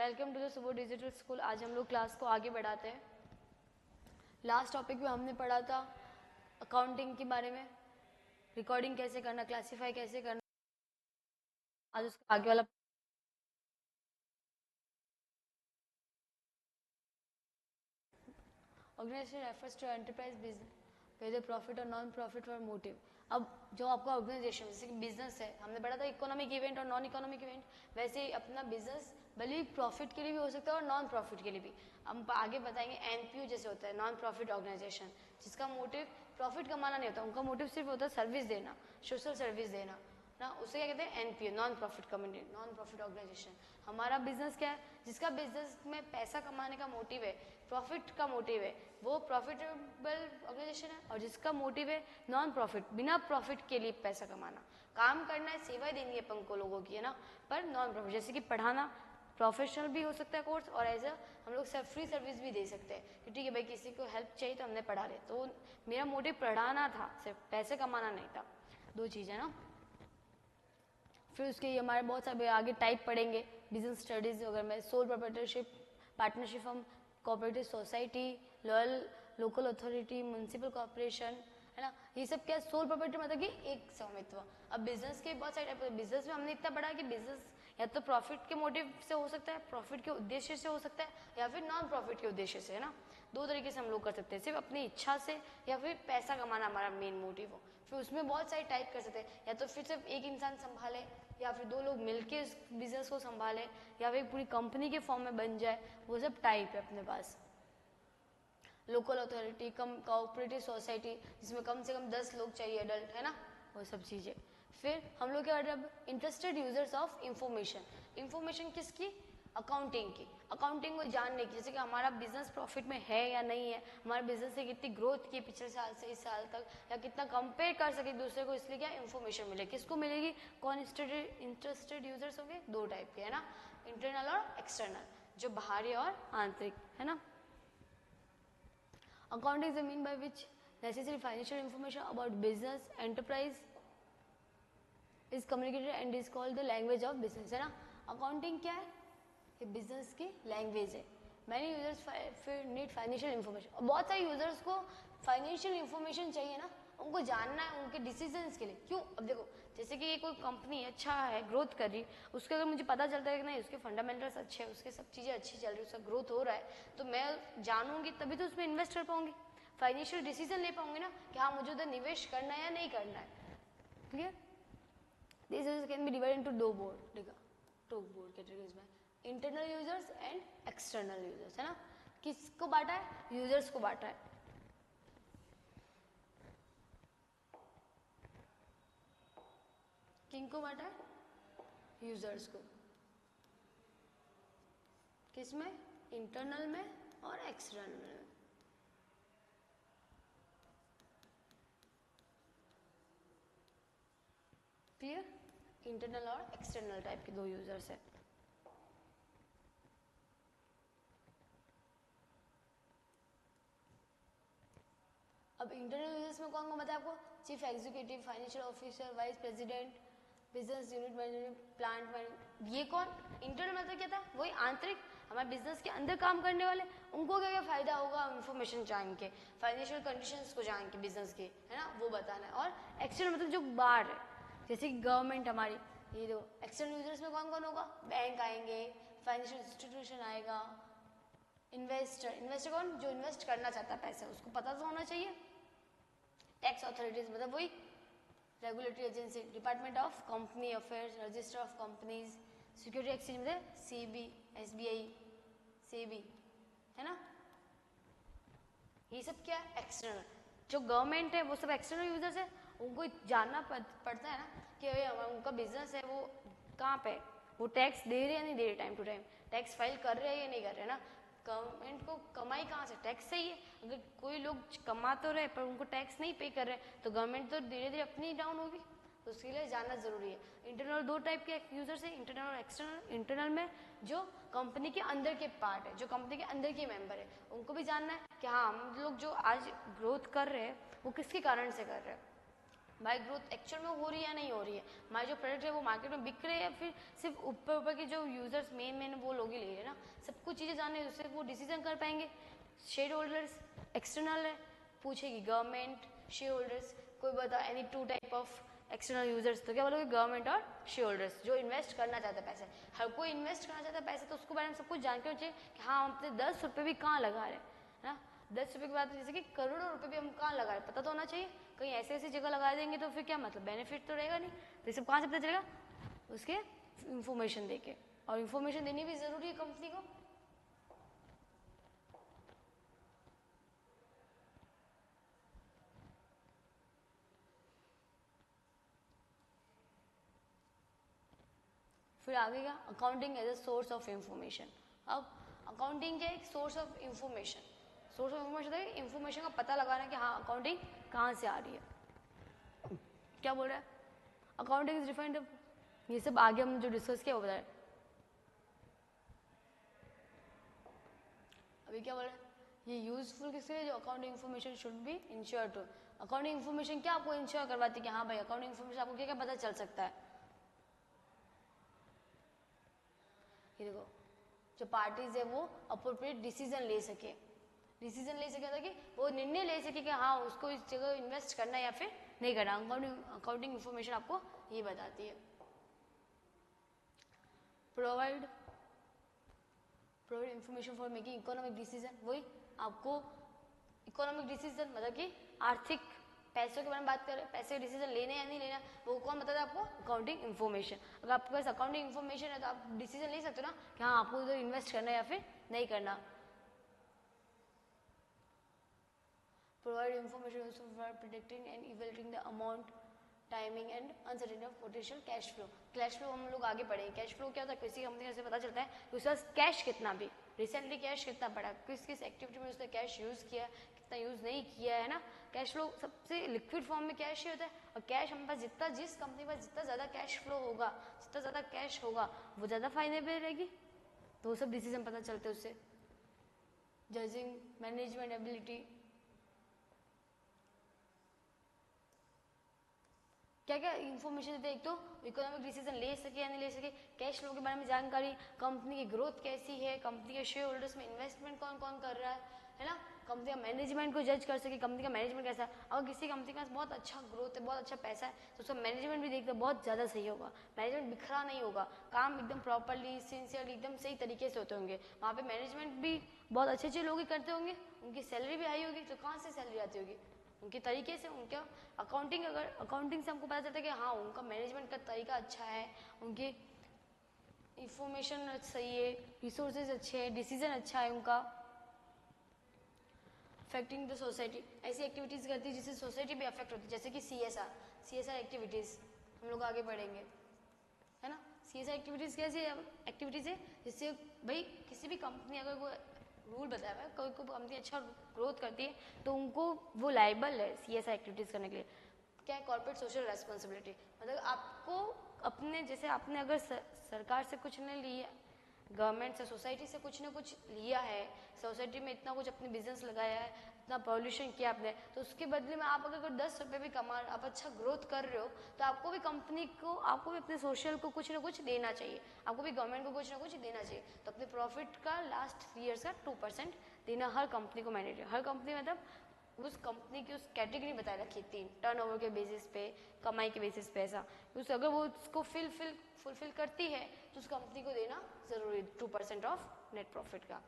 Welcome to the सुबह digital school. आज हम लोग क्लास को आगे बढ़ाते हैं। लास्ट टॉपिक में हमने पढ़ा था अकाउंटिंग के बारे में, रिकॉर्डिंग कैसे करना, क्लासिफाई कैसे करना। आज उसका आगे वाला organisation refers to enterprise business whether profit और नॉन प्रॉफिट फॉर मोटिव। अब जो आपका ऑर्गेनाइजेशन जैसे कि बिजनेस है, हमने पढ़ा था इकोनॉमिक इवेंट और नॉन इकोनॉमिक इवेंट, वैसे ही अपना बिजनेस भले ही प्रॉफिट के लिए भी हो सकता है और नॉन प्रॉफिट के लिए भी। हम आगे बताएंगे एनपीओ जैसे होता है, नॉन प्रॉफिट ऑर्गेनाइजेशन, जिसका मोटिव प्रॉफिट कमाना नहीं होता, उनका मोटिव सिर्फ होता है सर्विस देना, सोशल सर्विस देना ना, उसे क्या कहते हैं NPO, non profit community, non profit organisation. हमारा बिजनेस क्या है, जिसका बिजनेस में पैसा कमाने का मोटिव है, प्रॉफिट का मोटिव है, वो प्रॉफिटेबल ऑर्गेनाइजेशन है। और जिसका मोटिव है नॉन प्रॉफिट, बिना प्रॉफिट के लिए पैसा कमाना, काम करना है, सेवाएं देनी है अपन को लोगों की, है ना, पर नॉन प्रॉफिट। जैसे कि पढ़ाना, प्रोफेशनल भी हो सकता है कोर्स, और एज अ हम लोग सब फ्री सर्विस भी दे सकते हैं कि ठीक है भाई किसी को हेल्प चाहिए तो हमने पढ़ा ले। तो मेरा मोटिव पढ़ाना था, सिर्फ पैसे कमाना नहीं था। दो चीज़ है ना। फिर उसके हमारे बहुत सारे आगे टाइप पढ़ेंगे, बिजनेस स्टडीज अगर मैं sole proprietorship, partnership firm, cooperative society, loyal local authority, municipal corporation, है ना। ये सब क्या, सोल प्रोप्राइटर मतलब कि एक स्वामित्व। अब बिजनेस के बहुत सारे टाइप, बिजनेस में हमने इतना पढ़ा कि बिजनेस या तो प्रॉफिट के मोटिव से हो सकता है, प्रॉफिट के उद्देश्य से हो सकता है, या फिर नॉन प्रॉफिट के उद्देश्य से, है ना। दो तरीके से हम लोग कर सकते हैं, सिर्फ अपनी इच्छा से या फिर पैसा कमाना हमारा मेन मोटिव हो। फिर उसमें बहुत सारी टाइप कर सकते हैं, या तो फिर सिर्फ एक इंसान संभाले, या फिर दो लोग मिलके उस बिजनेस को संभाले, या फिर पूरी कंपनी के फॉर्म में बन जाए, वो सब टाइप है अपने पास। लोकल अथॉरिटी, कम कोऑपरेटिव सोसाइटी जिसमें कम से कम 10 लोग चाहिए एडल्ट, है ना, वो सब चीज़ें। फिर हम लोग क्या कर रहे हैं अब, interested users of information. Information किसकी, अकाउंटिंग की, अकाउंटिंग को जानने की, जैसे कि हमारा बिजनेस प्रॉफिट में है या नहीं है, हमारे बिजनेस से कितनी ग्रोथ की पिछले साल से इस साल तक, या कितना कंपेयर कर सके दूसरे को, इसलिए क्या इन्फॉर्मेशन मिले। किसको मिलेगी, कौन इंटरेस्टेड यूजर्स होंगे, दो टाइप के, है ना, इंटरनल और एक्सटर्नल, जो बाहरी और आंतरिक, है ना। Accounting is the mean by which necessary financial information about business enterprise is communicated and is called the language of business, है ना। अकाउंटिंग क्या है, ये बिजनेस की लैंग्वेज है। मैनी यूजर्स फिर नीड फाइनेंशियल इन्फॉर्मेशन, और बहुत सारे यूजर्स को फाइनेंशियल इन्फॉर्मेशन चाहिए ना, उनको जानना है उनके डिसीजंस के लिए। क्यों, अब देखो जैसे कि ये कोई कंपनी अच्छा है, ग्रोथ कर रही, उसके अगर मुझे पता चलता है कि नहीं उसके फंडामेंटल्स अच्छे हैं, उसके सब चीज़ें अच्छी चल रही, उसका ग्रोथ हो रहा है, तो मैं जानूंगी तभी तो उसमें इन्वेस्ट कर पाऊंगी, फाइनेंशियल डिसीजन ले पाऊंगी ना कि हाँ मुझे उधर निवेश करना है या नहीं करना है। Clear. This users can be divided into दो बोर्ड, टू बोर्ड कैटेगरीज में, internal users and external users, है ना। किसको बांटा है, यूजर्स को बांटा है। किनको बांटा है, यूजर्स को। किस में, इंटरनल में और एक्सटर्नल में। क्लियर, इंटरनल और एक्सटर्नल टाइप के दो यूजर्स है। अब इंटरनल यूजर्स में कौन कौन बताया आपको, chief executive, financial officer, vice president, business unit manager, plant manager. ये कौन, इंटरनल मतलब क्या था, वही आंतरिक, हमारे बिजनेस के अंदर काम करने वाले, उनको क्या क्या फायदा होगा इन्फॉर्मेशन जान के, फाइनेंशियल कंडीशंस को जान के बिजनेस के, है ना, वो बताना है। और एक्सटर्नल मतलब जो बाहर है, जैसे कि गवर्नमेंट हमारी, ये दो एक्सटर्नल यूजर्स में कौन कौन होगा, बैंक आएंगे, फाइनेंशियल इंस्टीट्यूशन आएगा, इन्वेस्टर, इन्वेस्टर कौन, जो इन्वेस्ट करना चाहता है पैसा, उसको पता तो होना चाहिए। टैक्स अथॉरिटीज मतलब वही regulatory agency, department of company affairs, register of companies, security exchange मतलब सीबी, एसबीआई, सेबी, है ना। ये सब क्या है, एक्सटर्नल। जो गवर्नमेंट है वो सब एक्सटर्नल यूजर्स है, उनको जानना पड़ता है ना कि भाई उनका बिजनेस है वो कहाँ पे, वो टैक्स दे रहे या नहीं दे रहे, time to time tax file कर रहे हैं या नहीं कर रहे, ना। गवर्नमेंट को कमाई कहाँ से, टैक्स से ही है। अगर कोई लोग कमा तो रहे पर उनको टैक्स नहीं पे कर रहे, तो गवर्नमेंट तो धीरे धीरे अपनी डाउन होगी, तो उसके लिए जानना जरूरी है। इंटरनल दो टाइप के यूजर्स हैं, इंटरनल और एक्सटर्नल। इंटरनल में जो कंपनी के अंदर के पार्ट है, जो कंपनी के अंदर के मेंबर है, उनको भी जानना है कि हाँ हम लोग जो आज ग्रोथ कर रहे हैं वो किसके कारण से कर रहे हैं, हमारी ग्रोथ एक्चुअल में हो रही है या नहीं हो रही है, हमारे जो प्रोडक्ट है वो मार्केट में बिक रहे हैं, या फिर सिर्फ ऊपर ऊपर के जो यूजर्स मेन वो लोग ही ले रहे हैं ना, कुछ चीज़ें जाने उससे वो डिसीजन कर पाएंगे। शेयर होल्डर्स एक्सटर्नल है, पूछेगी गवर्नमेंट, शेयर होल्डर्स, कोई बता any two type of external users, तो क्या बोलोगे गवर्नमेंट और शेयर होल्डर्स जो इन्वेस्ट करना चाहता है पैसे। हर कोई इन्वेस्ट करना चाहता है पैसे, तो उसको बारे में सब कुछ जानकारी चाहिए कि हाँ हम अपने 10 रुपये भी कहाँ लगा रहे हैं, है ना। 10 रुपये की बात जैसे कि करोड़ों रुपये भी हम कहाँ लगा रहे हैं पता तो होना चाहिए। कहीं ऐसे ऐसी जगह लगा देंगे तो फिर क्या मतलब, बेनिफिट तो रहेगा नहीं। तो ये सब कहाँ से पता चलेगा, उसके इंफॉर्मेशन देके, और इन्फॉर्मेशन देनी भी जरूरी है कंपनी को। फिर आगे क्या, accounting as a source of information. अब अकाउंटिंग क्या, एक source of information. Source of information है इंफॉर्मेशन का पता लगाना कि हाँ अकाउंटिंग कहाँ से आ रही है। क्या बोल रहा है, अकाउंटिंग इज डिफाइंड, ये सब आगे हम जो डिस्कस किया वो बताया। अभी क्या बोल रहा है, ये यूजफुल किसके लिए, जो accounting information should be ensure to. Accounting information क्या आपको इंश्योर करवाती है कि हाँ भाई अकाउंटिंग इंफॉर्मेशन आपको क्या क्या पता चल सकता है। ये देखो, जो पार्टीज है वो अप्रोप्रिएट डिसीजन ले सके, डिसीजन ले सके कि वो निर्णय ले सके कि हाँ उसको इस जगह इन्वेस्ट करना है या फिर नहीं करना। अकाउंटिंग इंफॉर्मेशन आपको ये बताती है। Provide information for making economic decision, वही आपको इकोनॉमिक डिसीजन मतलब कि आर्थिक पैसों के बारे में बात करें, पैसे का डिसीजन लेने या नहीं लेना, वो कौन बताता है आपको, अकाउंटिंग इंफॉर्मेशन। अगर आपके पास अकाउंटिंग इंफॉर्मेशन है तो आप डिसीजन ले सकते हो ना कि हाँ आपको इधर इन्वेस्ट करना है या फिर नहीं करना। Provide information for predicting and evaluating the amount, timing and uncertainty of potential cash flow. Cash flow हम लोग आगे पढ़ेंगे। कैश फ्लो क्या होता है, किसी कंपनी से पता चलता है कि उसके पास कैश कितना, भी रिसेंटली कैश कितना पड़ा, किस किस एक्टिविटी में उसने कैश यूज़ किया, कितना यूज़ नहीं किया है ना। कैश फ्लो सबसे लिक्विड फॉर्म में कैश ही होता है, और कैश हमारे पास जितना, जिस कंपनी के पास जितना ज़्यादा कैश फ्लो होगा, जितना ज़्यादा कैश होगा वो ज़्यादा फायदेमंद रहेगी। तो वो सब डिसीजन पता चलते हैं उससे। जजिंग मैनेजमेंट एबिलिटी, क्या क्या इन्फॉर्मेशन देते हैं, एक तो इकोनॉमिक डिसीजन ले सके या नहीं ले सके, कैश फ्लो के बारे में जानकारी, कंपनी की ग्रोथ कैसी है, कंपनी के शेयर होल्डर्स में इन्वेस्टमेंट कौन कौन कर रहा है ना, कंपनी का मैनेजमेंट को जज कर सके, कंपनी का मैनेजमेंट कैसा है। अगर किसी कंपनी के पास बहुत अच्छा ग्रोथ है, बहुत अच्छा पैसा है, तो उसका मैनेजमेंट भी देखते बहुत ज़्यादा सही होगा, मैनेजमेंट बिखरा नहीं होगा, काम एकदम प्रॉपरली सिंसियरली एकदम सही तरीके से होते होंगे। वहाँ पे मैनेजमेंट भी बहुत अच्छे अच्छे लोग ही करते होंगे, उनकी सैलरी भी हाई होगी, तो कहाँ से सैलरी आती होगी, उनके तरीके से। उनका अकाउंटिंग, अगर अकाउंटिंग से हमको पता चलता है कि हाँ उनका मैनेजमेंट का तरीका अच्छा है, उनकी इंफॉर्मेशन सही है, रिसोर्सेज अच्छे हैं, डिसीजन अच्छा है उनका। अफेक्टिंग द सोसाइटी, ऐसी एक्टिविटीज़ करती है जिससे सोसाइटी भी अफेक्ट होती है, जैसे कि CSR एक्टिविटीज़ हम लोग आगे बढ़ेंगे, है ना। CSR एक्टिविटीज़ कैसी एक्टिविटीज़ है जिससे भाई किसी भी कंपनी अगर वो रूल बताया हुआ है, कोई कोई कंपनी अच्छा ग्रोथ करती है तो उनको वो लाइबल है CSR एक्टिविटीज़ करने के लिए। क्या है, कॉर्पोरेट सोशल रेस्पॉन्सिबिलिटी, मतलब आपको अपने, जैसे आपने अगर सरकार से कुछ नहीं लिया, गवर्नमेंट से, सोसाइटी से कुछ ना कुछ लिया है, सोसाइटी में इतना कुछ अपने बिजनेस लगाया है, इतना पॉल्यूशन किया आपने, तो उसके बदले में आप अगर 10 रुपये भी कमा, आप अच्छा ग्रोथ कर रहे हो, तो आपको भी कंपनी को, आपको भी अपने सोशल को कुछ ना कुछ देना चाहिए, आपको भी गवर्नमेंट को कुछ ना कुछ देना चाहिए। तो अपने प्रॉफिट का लास्ट 3 ईयर्स का 2% देना हर कंपनी को मैंडेटरी। हर कंपनी मतलब उस कंपनी की उस कैटेगरी बताए रखी 3, टर्नओवर के बेसिस पे, कमाई के बेसिस पे, ऐसा उस अगर वो उसको फुलफिल करती है तो उस कंपनी को देना जरूरी 2% ऑफ नेट प्रॉफिट का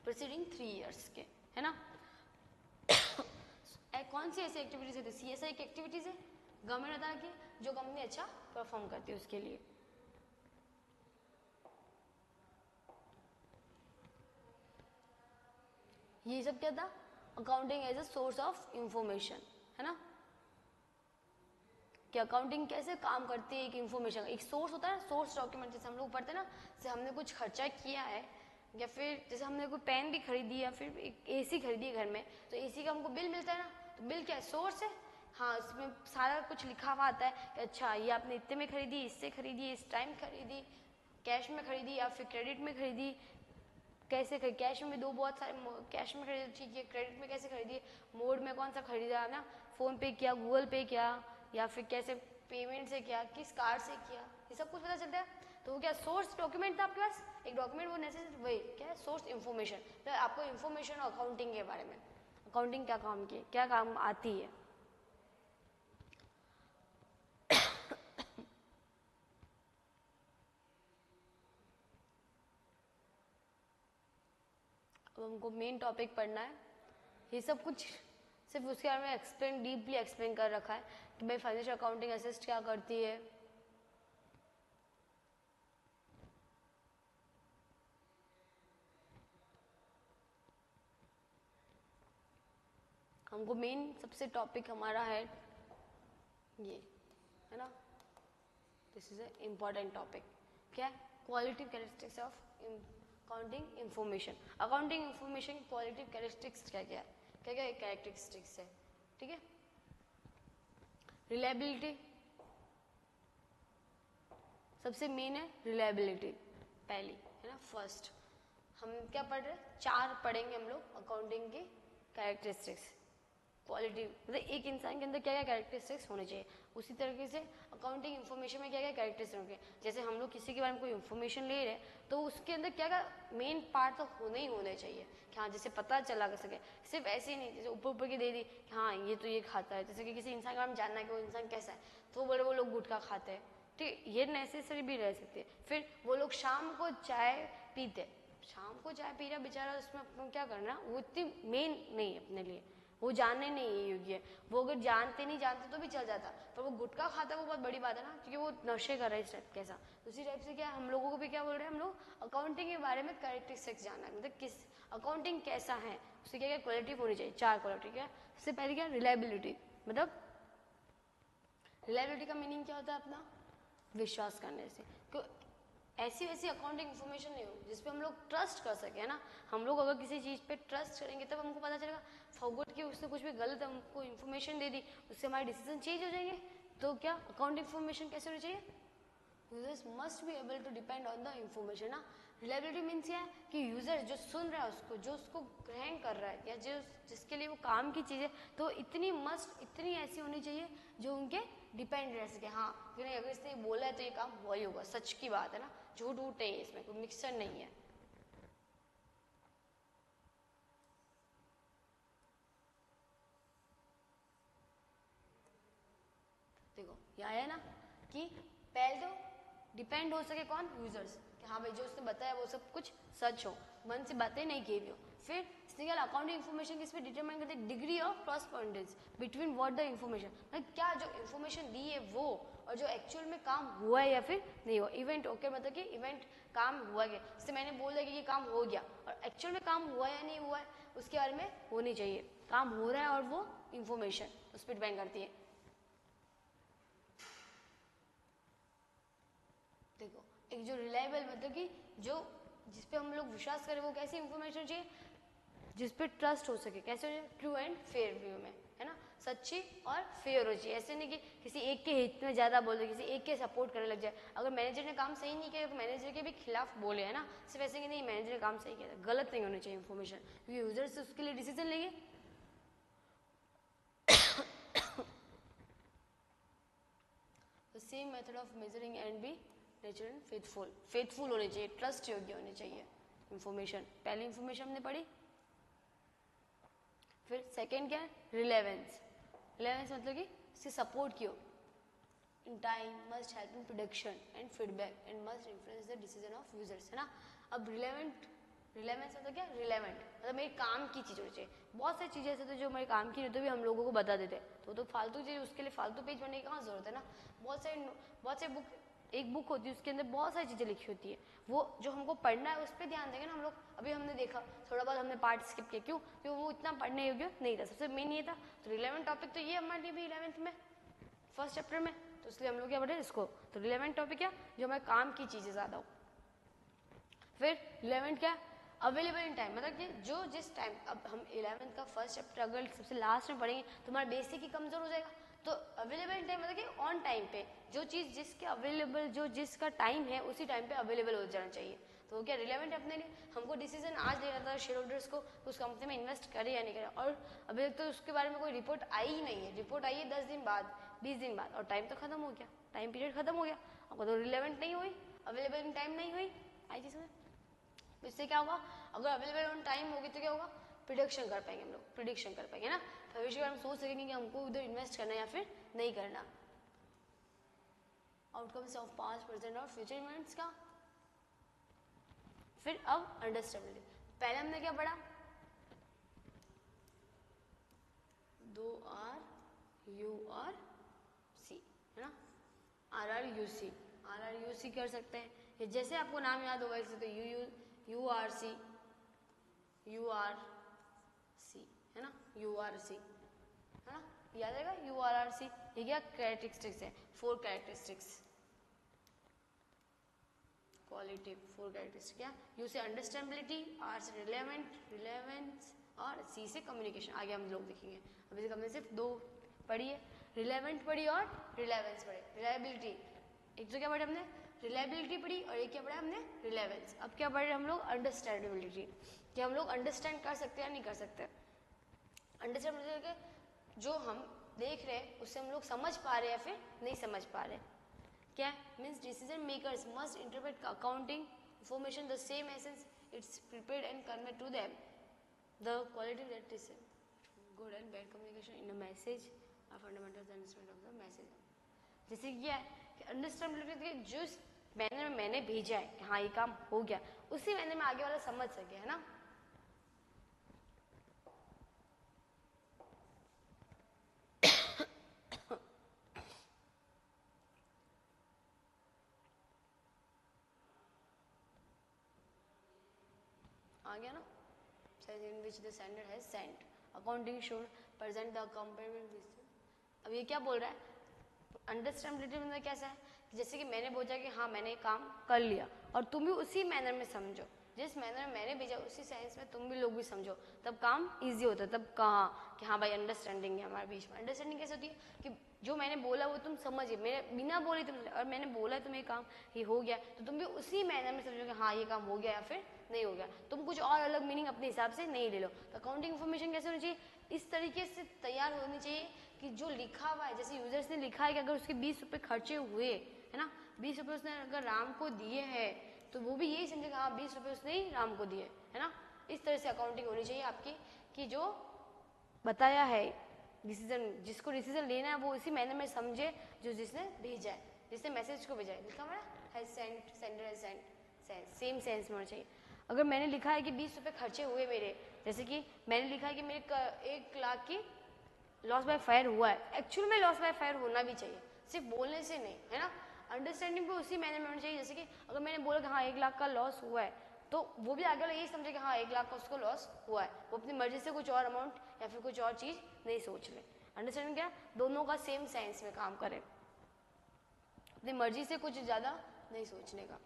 प्रीसीडिंग 3 ईयर्स के, है ना। कौन सी ऐसी एक्टिविटीज है, CSR की एक्टिविटीज है गवर्नमेंट बता कि जो कंपनी अच्छा परफॉर्म करती है उसके लिए। ये सब क्या था, accounting as a source of information, है ना, कि अकाउंटिंग कैसे काम करती है, एक इंफॉर्मेशन, एक सोर्स होता है ना, सोर्स डॉक्यूमेंट, जैसे हम लोग पढ़ते हैं ना, जैसे हमने कुछ खर्चा किया है, या फिर जैसे हमने कोई पेन भी खरीदी या फिर एक AC खरीदी है घर में, तो AC का हमको बिल मिलता है ना, तो बिल क्या है, सोर्स है। हाँ, इसमें सारा कुछ लिखा हुआ आता है कि अच्छा ये आपने इतने में खरीदी, इससे खरीदी, इस टाइम खरीदी, कैश में खरीदी या फिर क्रेडिट में खरीदी, कैसे खरीदी, कैश में दो बहुत सारे, कैश में खरीदी ठीक है, क्रेडिट में कैसे खरीदी, मोड में कौन सा खरीदा है ना, फ़ोन पे किया, गूगल पे किया, या फिर कैसे पेमेंट से किया, किस कार्ड से किया, ये सब कुछ पता चलता है। तो वो क्या सोर्स डॉक्यूमेंट था आपके पास, एक डॉक्यूमेंट वो नेसेसरी, वही क्या है सोर्स इन्फॉर्मेशन। तो आपको इन्फॉर्मेशन और अकाउंटिंग के बारे में, अकाउंटिंग क्या काम की, क्या काम आती है। अब हमको मेन टॉपिक पढ़ना है, ये सब कुछ सिर्फ उसके बारे में एक्सप्लेन, डीपली एक्सप्लेन कर रखा है कि भाई फाइनेंशियल अकाउंटिंग असिस्ट क्या करती है। हमको मेन सबसे टॉपिक हमारा है ये, है ना, this is a important topic. क्या है, quality characteristics of accounting information. Accounting information की क्वालिटी कैरेक्टरिस्टिक्स क्या क्या है, क्या क्या कैरेक्टरिस्टिक्स है, ठीक है। रिलायबिलिटी सबसे मेन है, रिलायबिलिटी पहली है ना, फर्स्ट। हम क्या पढ़ रहे हैं, 4 पढ़ेंगे हम लोग अकाउंटिंग की कैरेक्टरिस्टिक्स। क्वालिटी मतलब एक इंसान के अंदर क्या क्या कैरेक्टरिस्टिक्स होने चाहिए, उसी तरीके से अकाउंटिंग इन्फॉर्मेशन में क्या क्या कैरेक्टरिस्टिक्स होंगे। जैसे हम लोग किसी के बारे में कोई इन्फॉर्मेशन ले रहे हैं तो उसके अंदर क्या क्या मेन पार्ट तो होने ही होने चाहिए कि हाँ जैसे पता चला कर सके। सिर्फ ऐसे ही नहीं जैसे ऊपर ऊपर की दे दी कि हाँ ये तो ये खाता है, जैसे कि किसी इंसान के बारे में जानना है कि वो इंसान कैसा है, तो बोले वो लोग गुटखा खाते हैं, ठीक है, ये नेसेसरी भी रह सकती है। फिर वो लोग शाम को चाय पीते, शाम को चाय पी रहा बेचारा, उसमें अपना क्या करना, वो इतनी मेन नहीं है अपने लिए, वो जानने नहीं योग्य है। वो अगर जानते नहीं जानते तो भी चल जाता, पर वो गुटखा खाता है वो बहुत बड़ी बात है ना, क्योंकि वो नशे कर रहा है इस टाइप कैसा। उसी टाइप से क्या हम लोगों को भी क्या बोल रहे हैं, हम लोग अकाउंटिंग के बारे में कैरेक्टरिस्टिक्स जानना है, मतलब किस अकाउंटिंग कैसा है, उसकी क्या क्या क्वालिटी होनी चाहिए। 4 क्वालिटी क्या, सबसे पहले क्या, रिलायबिलिटी। मतलब रिलायबिलिटी का मीनिंग क्या होता है अपना, विश्वास करने से। क्यों, ऐसी वैसी अकाउंटिंग इन्फॉर्मेशन नहीं हो जिसपे हम लोग ट्रस्ट कर सके, है ना। हम लोग अगर किसी चीज़ पे ट्रस्ट करेंगे तब हमको पता चलेगा। फॉरगॉट कि उसने कुछ भी गलत हमको इन्फॉर्मेशन दे दी, उससे हमारे डिसीजन चेंज हो जाएंगे। तो क्या अकाउंटिंग इन्फॉर्मेशन कैसे होनी चाहिए, users must be able to depend on the information ना। रिलायबिलिटी मीन्स क्या है कि यूजर जो सुन रहा है उसको, जो उसको ग्रहण कर रहा है या जो जिसके लिए वो काम की चीज़ है, तो इतनी मस्ट, इतनी ऐसी होनी चाहिए जो उनके डिपेंड रह सके। हाँ कि नहीं, अगर इसने बोला है तो ये काम हुआ ही होगा, सच की बात है ना, झूठ वूठ नहीं है, इसमें कोई मिक्सर नहीं है। देखो यहाँ है ना कि पहले तो डिपेंड हो सके कौन, यूजर्स, कि हाँ भाई जो उसने बताया वो सब कुछ सच हो, मन से बातें नहीं की हुई हो। फिर इसने क्या, अकाउंटिंग इन्फॉर्मेशन किस पे डिटरमाइन करते हैं, degree of correspondence between what the information, मतलब क्या जो इन्फॉर्मेशन दी है वो और जो एक्चुअल में काम हुआ है या फिर नहीं हुआ। इवेंट ओके, मतलब कि इवेंट काम हुआ है, जैसे मैंने बोल दिया कि ये काम हो गया, और एक्चुअल में काम हुआ या नहीं हुआ है उसके बारे में होनी चाहिए। काम हो रहा है और वो इन्फॉर्मेशन उस पर डिपेंड करती है। देखो एक जो रिलायबल मतलब कि जो जिस पे हम लोग विश्वास करें, वो कैसी इंफॉर्मेशन चाहिए, जिस पे ट्रस्ट हो सके। कैसे हो जाए, ट्रू एंड फेयर व्यू में, है ना, सच्ची और फेयर हो चाहिए। ऐसे नहीं कि किसी एक के हित में ज्यादा बोल दे, किसी एक के सपोर्ट करने लग जाए। अगर मैनेजर ने काम सही नहीं किया तो मैनेजर के भी खिलाफ बोले, है ना, सिर्फ ऐसे कि नहीं मैनेजर ने काम सही किया, गलत नहीं होनी चाहिए इन्फॉर्मेशन, क्योंकि यूजर से उसके लिए डिसीजन लेंगे। Same method of measuring and be natural and faithful, faithful होने चाहिए, ट्रस्ट योग्य होने चाहिए इंफॉर्मेशन। पहली इंफॉर्मेशन हमने पढ़ी। फिर सेकंड क्या है, रिलेवेंस। रिलेवेंस मतलब कि इससे सपोर्ट क्यों, in time must help in production and feedback and must influence the decision of users, है ना। अब रिलेवेंट, रिलेवेंस मतलब क्या, रिलेवेंट मतलब मेरे काम की चीज होनी चाहिए। बहुत सारी चीजें ऐसे थे जो हमारे काम की नहीं तो भी हम लोगों को बता देते, तो फालतू चीज, उसके लिए फालतू पेज बनने की कहाँ जरूरत है ना। बहुत सारी बुक, एक बुक होती है उसके अंदर बहुत सारी चीजें लिखी होती है, वो जो हमको पढ़ना है उस पर ध्यान देंगे ना हम लोग। अभी हमने देखा थोड़ा बहुत हमने पार्ट स्किप किया, क्यों, क्योंकि वो इतना पढ़ने योग्य नहीं था, सबसे मेन ये था। तो रिलेवेंट टॉपिक तो ये हमारे लिए भी 11th में फर्स्ट चैप्टर में, तो इसलिए हम लोग क्या पढ़े इसको। तो रिलेवेंट टॉपिक क्या, जो हमारे काम की चीजें ज्यादा हो। फिर रिलेवेंट क्या, अवेलेबल इन टाइम, मतलब कि जो जिस टाइम, अब हम 11th का फर्स्ट चैप्टर अगर सबसे लास्ट में पढ़ेंगे तो हमारा बेसिक ही कमजोर हो जाएगा। तो अवेलेबल इन टाइम मतलब कि ऑन टाइम पे जो चीज जिसके अवेलेबल, जो जिसका टाइम है उसी टाइम पे अवेलेबल हो जाना चाहिए। तो क्या रिलेवेंट अपने लिए, हमको डिसीजन आज लेना था शेयर होल्डर्स को उस कंपनी में इन्वेस्ट करे या नहीं करे, और अभी तक तो उसके बारे में कोई रिपोर्ट आई ही नहीं है। रिपोर्ट आई है 10 दिन बाद, 20 दिन बाद, और टाइम तो खत्म हो गया, टाइम पीरियड खत्म हो गया, आपको तो रिलेवेंट नहीं हुई। अवेलेबल इन टाइम नहीं हुई, आई चीज समझ। इससे क्या होगा, अगर अवेलेबल ऑन टाइम होगी तो क्या होगा, प्रिडिक्शन कर पाएंगे हम लोग, प्रिडिक्शन कर पाएंगे ना, भविष्य के बारे में सोच सकेंगे कि हमको उधर इन्वेस्ट करना है या फिर नहीं करना। आउटकम्स ऑफ पास्ट प्रेजेंट और फ्यूचर इवेंट्स का। फिर अब अंडरस्टैंडिंग, पहले हमने क्या पढ़ा, दो आर यू आर सी है ना, R R U C, R R U C कर सकते हैं, जैसे आपको नाम याद होगा वैसे, तो U R C, U R C है ना, यू आर सी है ना, याद आएगा यू आर आर सी। ये क्या कैरेक्टरिस्टिक्स है, 4 कैरेक्टरिस्टिक्स, क्वालिटिव 4 कैरेक्टरिस्टिक्स। क्या, यू से अंडरस्टैंडेबिलिटी, आर से रिलेवेंस और सी से कम्युनिकेशन। आगे हम लोग देखेंगे, अभी तक हमने सिर्फ 2 पढ़ी है, रिलेवेंट पढ़ी और रिलेवेंस पढ़े। रिलायबिलिटी, एक तो क्या पढ़े हमने, रिलायबिलिटी पढ़ी, और एक क्या पढ़ा हमने, रिलेवेंस। अब क्या पढ़े हम लोग, अंडरस्टैंडेबिलिटी, कि हम लोग अंडरस्टैंड कर सकते हैं या नहीं कर सकते। अंडरस्टैंड जो हम देख रहे हैं उससे हम लोग समझ पा रहे हैं या फिर नहीं समझ पा रहे। क्या means decision makers must interpret accounting information the same essence it's prepared and convey to them the quality that is good and bad communication in a message are fundamental understanding of the message. जैसे क्या है कि understandability, जिस मैंने मैंने भेजा है कि हाँ ये काम हो गया, उसी मैंने में आगे वाला समझ सके, है ना। आ गया ना, says in which the sender has sent accounting should present the comparable receipt। अब ये क्या बोल रहा है, अंडरस्टैंडेबिलिटी में कैसा है, जैसे कि मैंने बोला कि हाँ मैंने काम कर लिया, और तुम भी उसी मैनर में समझो, जिस मैनर में मैंने भेजा उसी सेंस में तुम भी लोग भी समझो, तब काम इजी होता है। तब कहा कि हाँ भाई अंडरस्टैंडिंग है हमारे बीच में। अंडरस्टैंडिंग कैसे होती है कि जो मैंने बोला वो तुम समझिए, मेरे बिना बोले तुम, और मैंने बोला तुम्हें काम ये हो गया, तो तुम भी उसी मैनर में समझो कि हाँ ये काम हो गया या फिर नहीं हो गया। तुम कुछ और अलग मीनिंग अपने हिसाब से नहीं ले लो। तो अकाउंटिंग इन्फॉर्मेशन कैसे होनी चाहिए, इस तरीके से तैयार होनी चाहिए कि जो लिखा हुआ है, जैसे यूजर्स ने लिखा है कि अगर उसके 20 रुपये खर्चे हुए है ना, 20 रुपये उसने अगर राम को दिए हैं, तो वो भी यही समझेगा हाँ 20 रुपये उसने ही राम को दिए, है ना। इस तरह से अकाउंटिंग होनी चाहिए आपकी, कि जो बताया है डिसीजन, जिसको डिसीजन लेना है वो इसी मैनर में समझे जो जिसने भेजा है, जिसने मैसेज को भेजा है। लिखा हुआ है sent, sender has sent, same sense में होना चाहिए। अगर मैंने लिखा है कि 20 रुपये खर्चे हुए मेरे, जैसे कि मैंने लिखा है कि मेरे 1 लाख की लॉस बाय फायर हुआ है, एक्चुअल में लॉस बाय फायर होना भी चाहिए, सिर्फ बोलने से नहीं, है ना। अंडरस्टैंडिंग भी उसी मैनर में होनी चाहिए, जैसे कि अगर मैंने बोला कि हाँ 1 लाख का लॉस हुआ है, तो वो भी आगे वाला यही समझे कि हाँ 1 लाख का उसको लॉस हुआ है, वो अपनी मर्जी से कुछ और अमाउंट या फिर कुछ और चीज नहीं सोच ले। अंडरस्टैंडिंग क्या, दोनों का सेम साइंस में काम करे, अपनी मर्जी से कुछ ज्यादा नहीं सोचने का।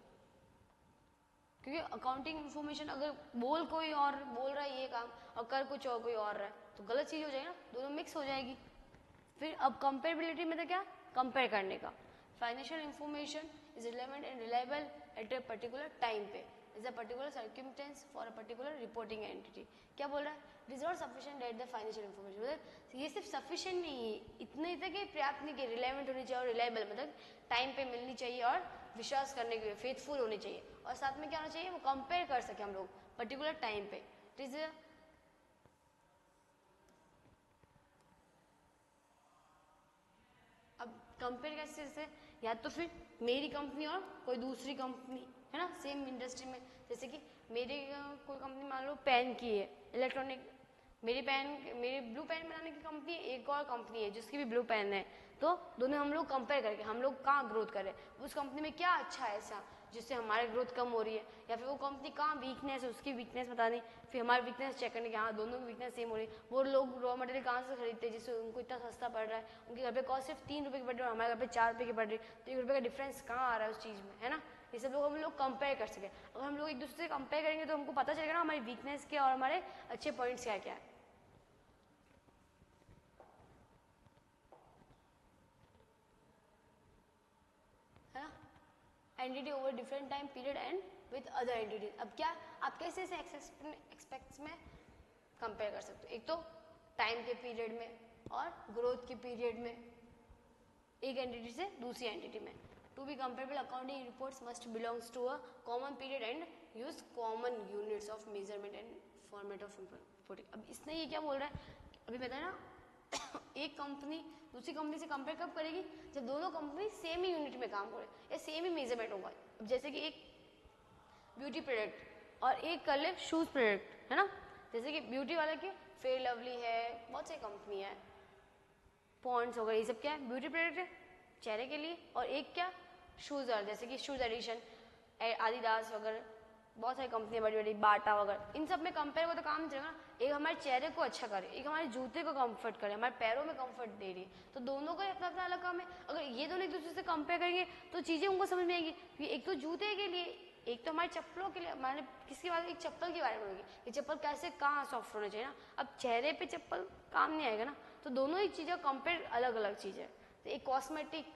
क्योंकि अकाउंटिंग इन्फॉर्मेशन अगर बोल कोई और बोल रहा है ये काम और कर कुछ और कोई और रहा है, तो गलत चीज हो जाएगी ना, दोनों मिक्स हो जाएगी। फिर अब कंपेरेबिलिटी में तो क्या, कंपेयर करने का। Financial information is relevant and reliable at a particular time पे is a particular circumstance for a particular reporting entity. क्या बोल रहा है, it is not sufficient that the financial information, मतलब ये सिर्फ सफिशिएंट नहीं है, इतना ही था कि पर्याप्त नहीं, कि रिलेवेंट होनी चाहिए और रिलायबल, मतलब टाइम पे मिलनी चाहिए और विश्वास करने के लिए फेथफुल होनी चाहिए, और साथ में क्या होना चाहिए, वो कंपेयर कर सके हम लोग पर्टिकुलर टाइम पे। इट इज अब कंपेयर कैसे से, या तो फिर मेरी कंपनी और कोई दूसरी कंपनी, है ना, सेम इंडस्ट्री में, जैसे कि मेरी कोई कंपनी मान लो पेन की है, इलेक्ट्रॉनिक, मेरी ब्लू पेन बनाने की कंपनी है, एक और कंपनी है जिसकी भी ब्लू पेन है, तो दोनों हम लोग कंपेयर करके हम लोग कहाँ ग्रोथ करें, उस कंपनी में क्या अच्छा है ऐसा जिससे हमारी ग्रोथ कम हो रही है, या फिर वो कंपनी कहाँ वीकनेस है उसकी वीकनेस बतानी, फिर हमारी वीकनेस चेक करने की, हाँ दोनों की वीकनेस सेम हो रही है। वो लोग रॉ मटेरियल कहाँ से खरीदते हैं जिससे उनको इतना सस्ता पड़ रहा है, उनके घर पे कॉस्ट सिर्फ 3 रुपये की पड़ रही है और हमारे घर पे 4 रुपये की पड़ रही है, तो 1 रुपये का डिफरेंस कहाँ आ रहा है उस चीज़ में, है ना। ये सब लोग हम लोग कंपेयर कर सके। अगर हम लोग एक दूसरे से कंपेयर करेंगे तो हमको पता चलेगा ना हमारी वीकनेस क्या और हमारे अच्छे पॉइंट्स क्या क्या है। Entity over different time period and with other entities. अब क्या आप कैसे ऐसे एक्सपेक्ट्स में कंपेयर कर सकते हो, एक तो टाइम के पीरियड में और ग्रोथ के पीरियड में, एक एंटिटी से दूसरी एंटिटी में। To be comparable, accounting reports must belongs to a common period and use common units of measurement and format of reporting. अब इसने ये क्या बोल रहा है, अभी बताया ना एक कंपनी दूसरी कंपनी से कंपेयर कब करेगी, जब दोनों कंपनी सेम ही यूनिट में काम करे या सेम ही मेजरमेंट होगा. अब जैसे कि एक ब्यूटी प्रोडक्ट और एक कर ले शूज प्रोडक्ट, है ना. जैसे कि ब्यूटी वाला के फेयर लवली है, बहुत सारी कंपनी है, पॉन्ड्स वगैरह, ये सब क्या है ब्यूटी प्रोडक्ट है चेहरे के लिए. और एक क्या शूज, और जैसे कि शूज एडिशन, आदिदास वगैरह, बहुत सारी कंपनियां बड़ी बड़ी, बाटा वगैरह, इन सब में कंपेयर को तो काम चलेगा ना. एक हमारे चेहरे को अच्छा करे, एक हमारे जूते को कंफर्ट करे, हमारे पैरों में कंफर्ट दे रही है, तो दोनों का अपना अपना अलग काम है. अगर ये दोनों एक दूसरे से कंपेयर करेंगे तो चीजें उनको समझ में आएगी कि एक तो जूते के लिए, एक तो हमारे चप्पलों के लिए. हमारे किसकी बात, एक चप्पल के बारे में होगी, ये चप्पल कैसे कहाँ सॉफ्ट होना चाहिए ना. अब चेहरे पे चप्पल काम नहीं आएगा ना, तो दोनों ही चीजें कंपेयर अलग अलग चीज है. तो एक कॉस्मेटिक,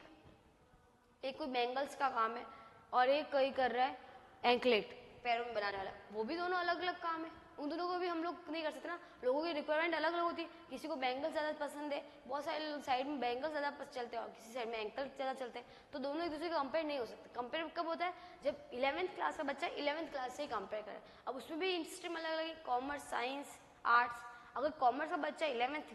एक कोई बैंगल्स का काम है, और एक कोई कर रहा है एंकलेट पैरों में बनाने वाला, वो भी दोनों अलग अलग काम है. उन दोनों को भी हम लोग नहीं कर सकते ना, लोगों की रिक्वायरमेंट अलग अलग होती है. किसी को बैंगल्स ज़्यादा पसंद है, बहुत सारे साइड में बैंगल्स ज़्यादा चलते हैं और किसी साइड में एंकल ज़्यादा चलते हैं, तो दोनों एक दूसरे का कंपेयर नहीं हो सकते. कंपेयर कब होता है, जब 11th क्लास का बच्चा 11th क्लास से ही कंपेयर करे. अब उसमें भी स्ट्रीम अलग अलग है, कॉमर्स, साइंस, आर्ट्स. अगर कॉमर्स का बच्चा 11th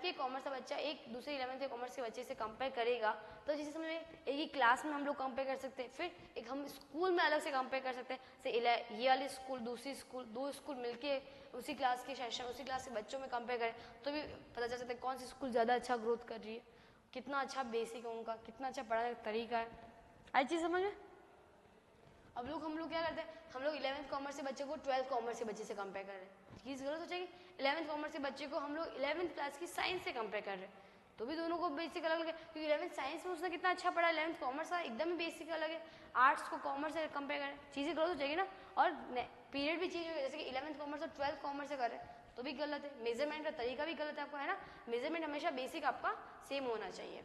के कॉमर्स का बच्चा एक दूसरे 11th के कॉमर्स के बच्चे से कंपेयर करेगा, तो जिसे समझ में एक ही क्लास में हम लोग कंपेयर कर सकते हैं. फिर एक हम स्कूल में अलग से कंपेयर कर सकते हैं, से ये वाली स्कूल, दूसरी स्कूल, दो स्कूल मिलके उसी क्लास के सेशन, उसी क्लास के बच्चों में कंपेयर करें तो भी पता चल सकता है कौन सी स्कूल ज़्यादा अच्छा ग्रोथ कर रही है, कितना अच्छा बेसिक है उनका, कितना अच्छा पढ़ाने का तरीका है. हर चीज़ समझ में. अब हम लोग क्या करते हैं, हम लोग 11th कॉमर्स के बच्चे को 12th कॉमर्स के बच्चे से कंपेयर कर रहे हैं. चीज़ गलत हो जाएगी. 11th कॉमर्स के बच्चे को हम लोग 11th क्लास की साइंस से कंपेयर कर रहे हैं, तो भी दोनों को बेसिक अलग अलग है, क्योंकि 11th साइंस में उसने कितना अच्छा पढ़ा, 11th कॉमर्स का एकदम ही बेसिक अलग है. आर्ट्स को कॉमर्स से कंपेयर करें, चीज़ें गलत हो जाएगी ना. और पीरियड भी चीज़, जैसे कि 11th कॉमर्स और 12th कॉमर्स से कर रहे हैं तो भी गलत है. मेजरमेंट का तरीका भी गलत है आपको, है ना. मेजरमेंट हमेशा बेसिक आपका सेम होना चाहिए.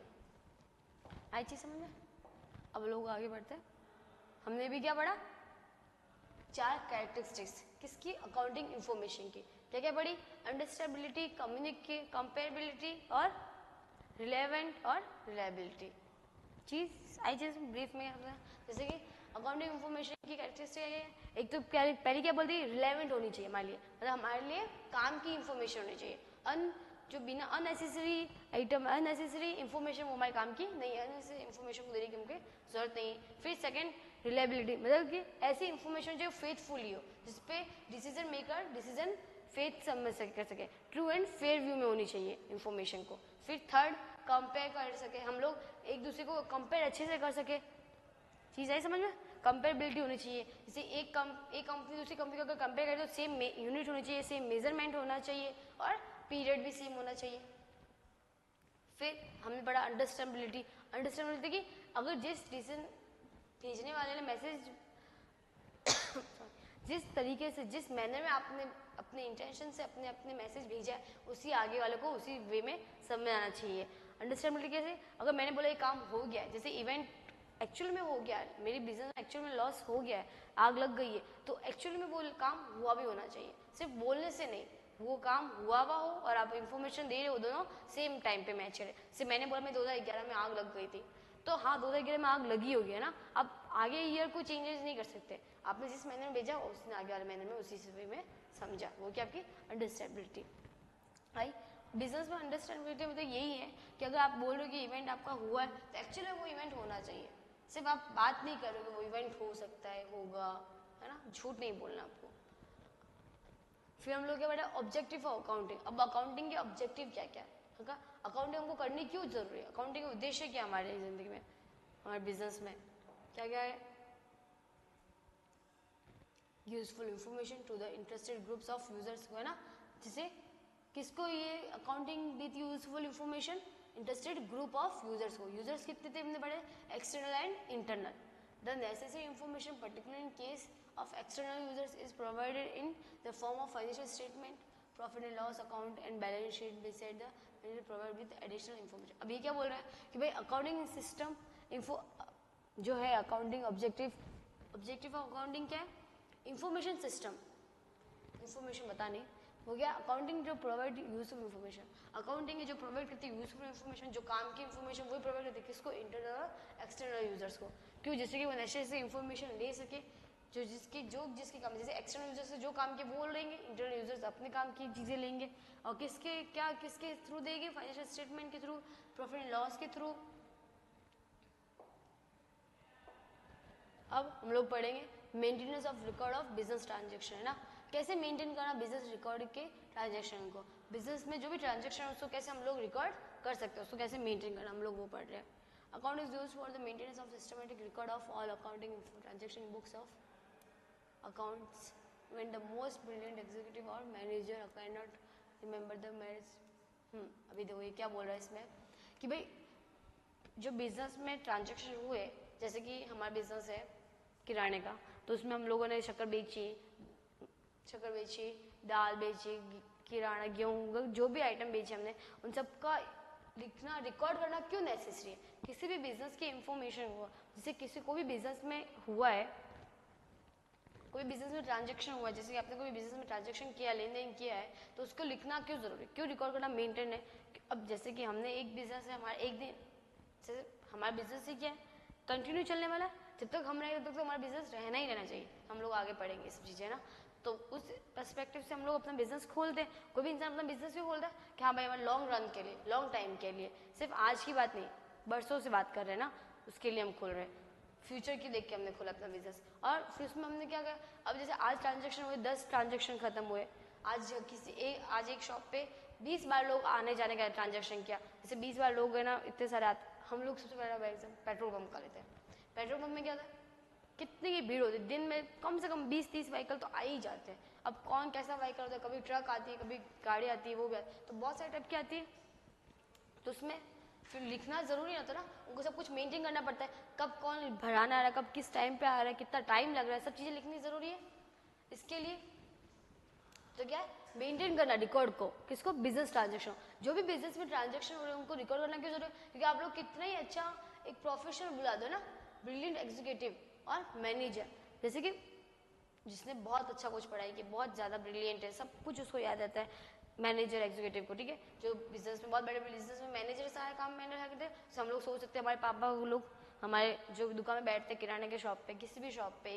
आई चीज़ समझ में. अब लोग आगे बढ़ते हैं. हमने भी क्या पढ़ा, 4 कैरेक्टरिस्टिक्स किसकी, अकाउंटिंग इंफॉर्मेशन की. क्या क्या पढ़ी, अंडरस्टैंडेबिलिटी, कंपेरेबिलिटी और रिलेवेंट और रिलायबिलिटी. चीज़ ब्रीफ में. जैसे कि अकाउंटिंग इंफॉर्मेशन की कैरेक्टरिस्टिक है, एक तो पहले क्या बोलती है, रिलेवेंट होनी चाहिए हमारे लिए, मतलब हमारे लिए काम की इंफॉर्मेशन होनी चाहिए. जो बिना अननेसेसरी आइटम, अननेसेसरी इंफॉर्मेशन वो हमारे काम की नहीं है, अननेसेसरी इंफॉर्मेशन को देने की हमको जरूरत नहीं है. फिर सेकंड रिलायबिलिटी, मतलब कि ऐसी इंफॉर्मेशन जो फेथफुली हो, जिसपे डिसीजन मेकर डिसीजन फेथ समझ कर सके, ट्रू एंड फेयर व्यू में होनी चाहिए इंफॉर्मेशन को. फिर थर्ड, कंपेयर कर सके, हम लोग एक दूसरे को कंपेयर अच्छे से कर सके. चीज़ आई समझ में. कंपेरेबिलिटी होनी चाहिए, जैसे एक कंपनी दूसरी कंपनी को अगर कंपेयर करें तो सेम यूनिट होनी चाहिए, सेम मेजरमेंट होना चाहिए और पीरियड भी सेम होना चाहिए. फिर हमने पढ़ा अंडरस्टैंडेबिलिटी की अगर जिस डिसीजन भेजने वाले ने मैसेज जिस तरीके से, जिस मैनर में आपने अपने इंटेंशन से अपने मैसेज भेजा है, उसी आगे वाले को उसी वे में समझ में आना चाहिए. अंडरस्टैंडेबिलिटी कैसे, अगर मैंने बोला ये काम हो गया है, जैसे इवेंट एक्चुअल में हो गया है, मेरी बिजनेस एक्चुअल में लॉस हो गया है, आग लग गई है, तो एक्चुअल में वो काम हुआ भी होना चाहिए, सिर्फ बोलने से नहीं, वो काम हुआ हो और आप इंफॉर्मेशन दे रहे हो, दोनों सेम टाइम पे मैच है. जैसे मैंने बोला मैं 2011 में आग लग गई थी, तो हाँ 2011 में आग लगी होगी, है ना. अब आगे ईयर को चेंजेस नहीं कर सकते, आपने जिस महीने में भेजा उसने आगे वाले महीने में उसी वे में समझा, वो क्या आपकी अंडरस्टैंडेबिलिटी आई. बिजनेस में अंडरस्टैंडेबिलिटी मतलब यही है कि अगर आप बोल रहे हो कि इवेंट आपका हुआ है, तो एक्चुअली वो इवेंट होना चाहिए, सिर्फ आप बात नहीं कर रहे हो वो इवेंट हो सकता है, होगा, है ना. झूठ नहीं बोलना आपको. फिर हम लोग क्या पढ़ा, ऑब्जेक्टिव ऑफ अकाउंटिंग. अब अकाउंटिंग के ऑब्जेक्टिव क्या क्या है, अकाउंटिंग हमको करनी क्यों जरूरी है, अकाउंटिंग का उद्देश्य क्या हमारे जिंदगी में, हमारे बिजनेस में क्या क्या है. Useful information to the interested groups of users, है ना. जिसे किसको ये accounting with useful information, interested group of users को. यूजर्स कितने थे हमने पढ़े, external and internal. The necessary information particular in case of external users is provided in the form of financial statement, profit and loss account and balance sheet beside the provided with additional information. अब ये क्या बोल रहा है कि भाई accounting system info जो है, अकाउंटिंग ऑब्जेक्टिव ऑफ अकाउंटिंग क्या है, इंफॉर्मेशन सिस्टम, इंफॉर्मेशन बताने हो गया अकाउंटिंग जो प्रोवाइड यूजफुल इन्फॉर्मेशन, अकाउंटिंग है जो प्रोवाइड करती है यूजफुल इन्फॉर्मेशन, जो काम की इन्फॉर्मेशन वही प्रोवाइड करती है किसको, इंटरनल और एक्सटर्नल यूजर्स को। क्यों, जैसे कि वो नशे से इन्फॉर्मेशन ले सके, जो जिसके काम, जैसे एक्सटर्नल यूजर्स से जो काम के वो लेंगे, इंटरनल यूजर्स अपने काम की चीज़ें लेंगे, और किसके थ्रू देंगे, फाइनेंशियल स्टेटमेंट के थ्रू, प्रॉफिट एंड लॉस के थ्रू। अब हम लोग पढ़ेंगे maintenance of record of business transaction, है ना, कैसे मेंटेन करना बिजनेस रिकॉर्ड के ट्रांजेक्शन को, बिजनेस में जो भी ट्रांजेक्शन है उसको कैसे हम लोग रिकॉर्ड कर सकते हैं, उसको कैसे मेंटेन करना, हम लोग वो पढ़ रहे हैं। Account is used for the maintenance of systematic record of all accounting transaction books of accounts when the most brilliant executive or manager cannot remember the merits। अभी देखो ये क्या बोल रहा है इसमें कि भाई जो बिजनेस में ट्रांजेक्शन हुए, जैसे कि हमारा बिजनेस है किराने का, तो उसमें हम लोगों ने शक्कर बेची, दाल बेची, किराना, गेहूँ, जो भी आइटम बेचे हमने, उन सबका लिखना, रिकॉर्ड करना क्यों नेसेसरी है। किसी भी बिजनेस की इंफॉर्मेशन हुआ, जैसे किसी को भी बिजनेस में हुआ है, कोई बिजनेस में ट्रांजैक्शन हुआ है, जैसे कि आपने कोई बिजनेस में ट्रांजैक्शन किया, लेन देन किया है, तो उसको लिखना क्यों जरूरी, क्यों रिकॉर्ड करना मेंटेन है। अब जैसे कि हमने एक बिजनेस है हमारा, एक दिन जैसे हमारा बिजनेस ही क्या है, कंटिन्यू चलने वाला है, जब तक हम रहेंगे तब तक तो हमारा बिजनेस रहना ही रहना चाहिए। हम लोग आगे पढ़ेंगे ये सब चीज़ें ना, तो उस पर्सपेक्टिव से हम लोग अपना बिजनेस खोलते हैं। कोई भी इंसान अपना बिजनेस भी खोलता है कि हाँ भाई हमारे लॉन्ग रन के लिए, लॉन्ग टाइम के लिए, सिर्फ आज की बात नहीं, बरसों से बात कर रहे हैं ना, उसके लिए हम खोल रहे हैं, फ्यूचर की देख के हमने खोला अपना बिजनेस। और फिर उसमें हमने क्या किया, अब जैसे आज ट्रांजेक्शन हुए, 10 ट्रांजेक्शन खत्म हुए, आज एक शॉप पे 20 बार लोग आने जाने का ट्रांजेक्शन किया, जैसे 20 बार लोग है ना, इतने सारे आते, हम लोग सबसे पहला एग्जाम पेट्रोल पंप का लेते हैं। पेट्रोल पंप में क्या होता है, कितनी की भीड़ होती है, दिन में कम से कम 20-30 व्हीकल तो आ ही जाते हैं। अब कौन कैसा व्हीकल होता है, कभी ट्रक आती है, कभी गाड़ी आती है, वो भी आती है, तो बहुत सारे टाइप की आती है, तो उसमें फिर लिखना जरूरी होता है ना, उनको सब कुछ मेंटेन करना पड़ता है, कब कौन भराना आ रहा है, कब किस टाइम पे आ रहा है, कितना टाइम लग रहा है, सब चीज़ें लिखनी जरूरी है। इसके लिए तो क्या है, मेंटेन करना रिकॉर्ड को, किसको, बिजनेस ट्रांजेक्शन, जो भी बिजनेस में ट्रांजेक्शन हो रहे हैं उनको रिकॉर्ड करना क्यों जरूरी है, क्योंकि आप लोग कितना ही अच्छा एक प्रोफेशनल बुला दो ना, ब्रिलियंट एग्जीक्यूटिव और मैनेजर, जैसे कि जिसने बहुत अच्छा कुछ पढ़ाई की, बहुत ज़्यादा ब्रिलियंट है, सब कुछ उसको याद आता है, मैनेजर एग्जीक्यूटिव को, ठीक है, जो बिजनेस में बहुत बड़े बिजनेस में मैनेजर सारे काम मैनेज करते हैं। हम लोग सोच सकते हैं हमारे पापा लोग, हमारे जो दुकान में बैठते हैं, किराने के शॉप पे, किसी भी शॉप पे,